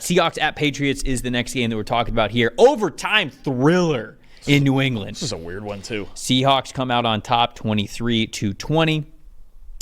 Seahawks at Patriots is the next game that we're talking about here. Overtime thriller in New England. This is a weird one, too. Seahawks come out on top 23-20.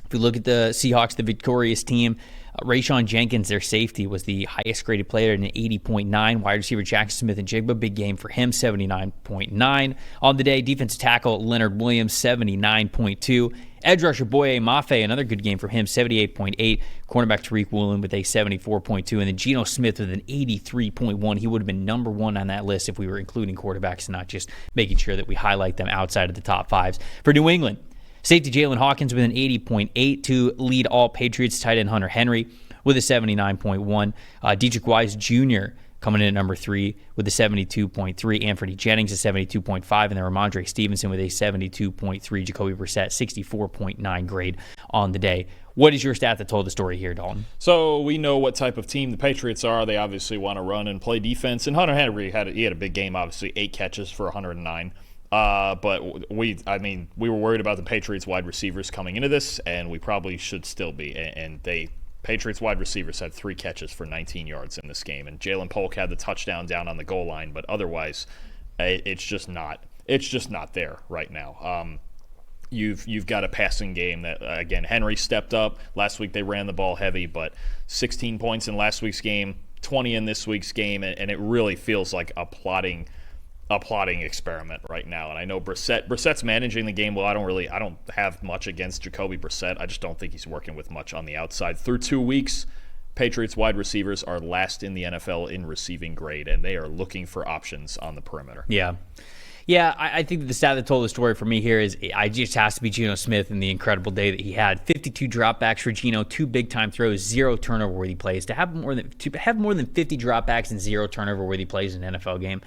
If we look at the Seahawks, the victorious team, Rayshon Jenkins, their safety, was the highest graded player at an 80.9. Wide receiver Jaxon Smith-Njigba, big game for him, 79.9. On the day, defensive tackle Leonard Williams, 79.2. Edge rusher Boye Mafe, another good game for him, 78.8. Cornerback Tariq Woolen with a 74.2. And then Geno Smith with an 83.1. He would have been number one on that list if we were including quarterbacks and not just making sure that we highlight them outside of the top fives. For New England, safety Jalen Hawkins with an 80.8 to lead all Patriots. Tight end Hunter Henry with a 79.1. Dietrich Wise Jr. coming in at number 3 with a 72.3. Anthony Jennings a 72.5. And then Ramondre Stevenson with a 72.3. Jacoby Brissett 64.9 grade on the day. What is your stat that told the story here, Dalton? So we know what type of team the Patriots are. They obviously want to run and play defense. And Hunter Henry had a big game, obviously 8 catches for 109. But we were worried about the Patriots wide receivers coming into this, and we probably should still be. And Patriots wide receivers had 3 catches for 19 yards in this game, and Jalen Polk had the touchdown down on the goal line. But otherwise, it's just not there right now. You've got a passing game that, again, Henry stepped up. Last week they ran the ball heavy, but 16 points in last week's game, 20 in this week's game, and it really feels like a plotting experiment right now. And I know Brissett's managing the game well. I don't have much against Jacoby Brissett. I just don't think he's working with much on the outside. Through 2 weeks, Patriots wide receivers are last in the NFL in receiving grade, and they are looking for options on the perimeter. Yeah, I think the stat that told the story for me here is it just has to be Geno Smith and the incredible day that he had. 52 dropbacks for Geno, 2 big-time throws, 0 turnover-worthy plays. To have more than 50 dropbacks and 0 turnover-worthy plays in an NFL game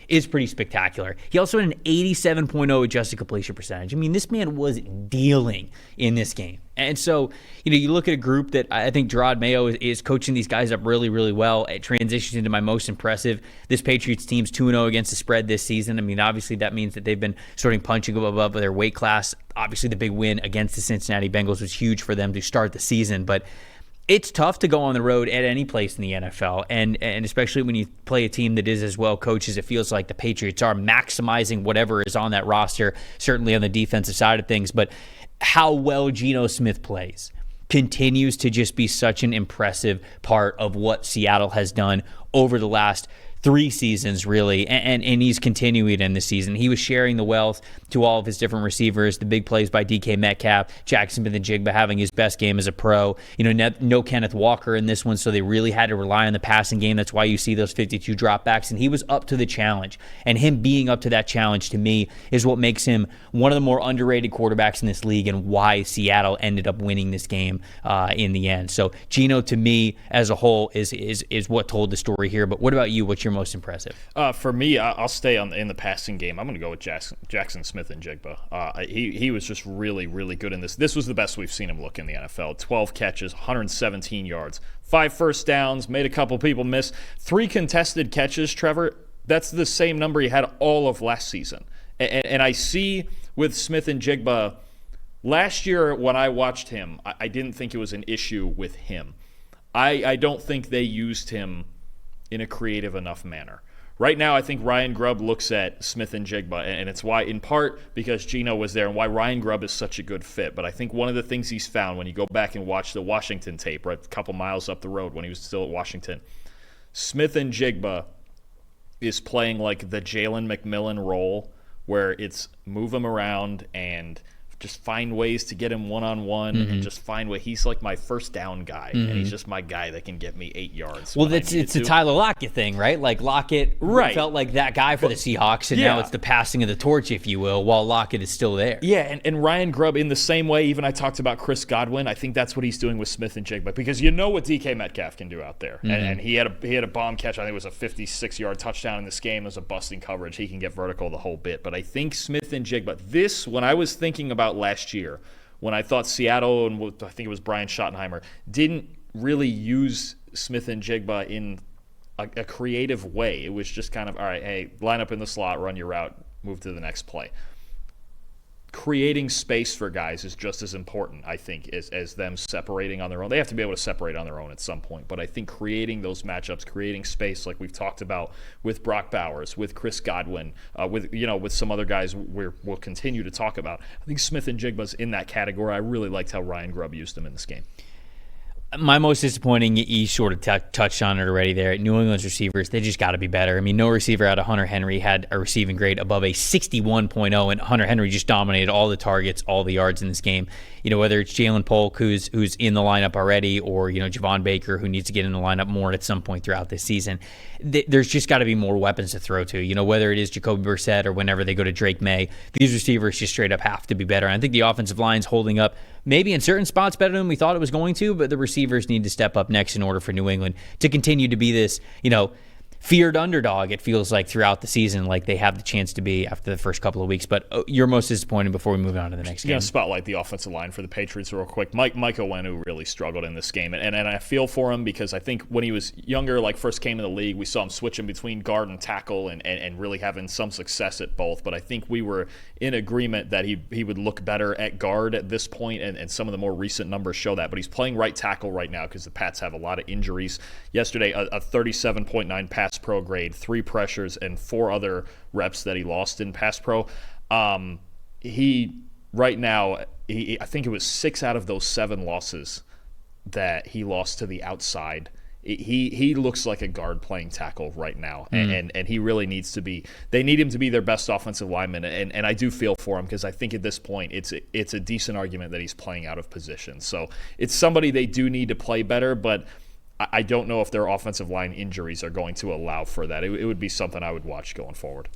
is pretty spectacular. He also had an 87.0 adjusted completion percentage. I mean, this man was dealing in this game. And so, you look at a group that I think Gerard Mayo is coaching these guys up really, really well. It transitions into my most impressive. This Patriots team's 2-0 against the spread this season. I mean, obviously that means that they've been sort of punching above their weight class. Obviously the big win against the Cincinnati Bengals was huge for them to start the season, but it's tough to go on the road at any place in the NFL, and especially when you play a team that is as well coached as it feels like the Patriots are, maximizing whatever is on that roster, certainly on the defensive side of things. But how well Geno Smith plays continues to just be such an impressive part of what Seattle has done over the last 3 seasons, really, and he's continuing in this season. He was sharing the wealth to all of his different receivers, the big plays by DK Metcalf, Jaxon Smith-Njigba having his best game as a pro. No Kenneth Walker in this one, so they really had to rely on the passing game. That's why you see those 52 dropbacks, and he was up to the challenge. And him being up to that challenge, to me, is what makes him one of the more underrated quarterbacks in this league and why Seattle ended up winning this game in the end. So Geno, to me, as a whole, is what told the story here. But what about you? What's your most impressive? For me, I'll stay in the passing game. I'm going to go with Jaxon Smith-Njigba. He was just really, really good in this. This was the best we've seen him look in the NFL. 12 catches, 117 yards, 5 first downs, made a couple people miss. 3 contested catches, Trevor. That's the same number he had all of last season. And I see with Smith-Njigba, last year when I watched him, I didn't think it was an issue with him. I don't think they used him in a creative enough manner. Right now, I think Ryan Grubb looks at Smith-Njigba, and it's why, in part, because Geno was there and why Ryan Grubb is such a good fit. But I think one of the things he's found when you go back and watch the Washington tape, right, a couple miles up the road when he was still at Washington, Smith-Njigba is playing like the Jalen McMillan role, where it's move him around and just find ways to get him one-on-one and just find way. He's like my first down guy, and he's just my guy that can get me 8 yards. Well, it's a Tyler Lockett thing, right? Like Lockett felt like that guy for the Seahawks, and now it's the passing of the torch, if you will, while Lockett is still there. Yeah, and Ryan Grubb in the same way, even I talked about Chris Godwin, I think that's what he's doing with Smith-Njigba, because you know what DK Metcalf can do out there. And he had a bomb catch. I think it was a 56-yard touchdown in this game. It was a busting coverage. He can get vertical the whole bit. But I think Smith-Njigba, when I was thinking about last year, when I thought Seattle and I think it was Brian Schottenheimer didn't really use Smith-Njigba in a creative way. It was just kind of, all right, hey, line up in the slot, run your route, move to the next play. creating space for guys is just as important, I think, as them separating on their own. They have to be able to separate on their own at some point, but I think creating those matchups, creating space like we've talked about with Brock Bowers, with Chris Godwin, with some other guys we'll continue to talk about. I think Smith-Njigba's in that category. I really liked how Ryan Grubb used him in this game. My most disappointing, you sort of touched on it already there. New England's receivers, they just got to be better. I mean, no receiver out of Hunter Henry had a receiving grade above a 61.0, and Hunter Henry just dominated all the targets, all the yards in this game. Whether it's Jalen Polk, who's in the lineup already, or, Javon Baker, who needs to get in the lineup more at some point throughout this season. There's just got to be more weapons to throw to. Whether it is Jacoby Brissett or whenever they go to Drake May, these receivers just straight up have to be better. And I think the offensive line's holding up maybe in certain spots better than we thought it was going to, but the receivers need to step up next in order for New England to continue to be this, feared underdog, it feels like, throughout the season, like they have the chance to be after the first couple of weeks. But you're most disappointed before we move on to the next game. Spotlight the offensive line for the Patriots real quick. Mike Owenu really struggled in this game, and I feel for him because I think when he was younger, like first came in the league, we saw him switching between guard and tackle and really having some success at both. But I think we were in agreement that he would look better at guard at this point, and some of the more recent numbers show that. But he's playing right tackle right now because the Pats have a lot of injuries. Yesterday, a 37.9 pass pro grade, 3 pressures, and 4 other reps that he lost in pass pro. He right now, I think it was 6 out of those 7 losses that he lost to the outside. He looks like a guard playing tackle right now, and he really needs to be. They need him to be their best offensive lineman, and I do feel for him because I think at this point it's a decent argument that he's playing out of position. So it's somebody they do need to play better, but I don't know if their offensive line injuries are going to allow for that. It would be something I would watch going forward.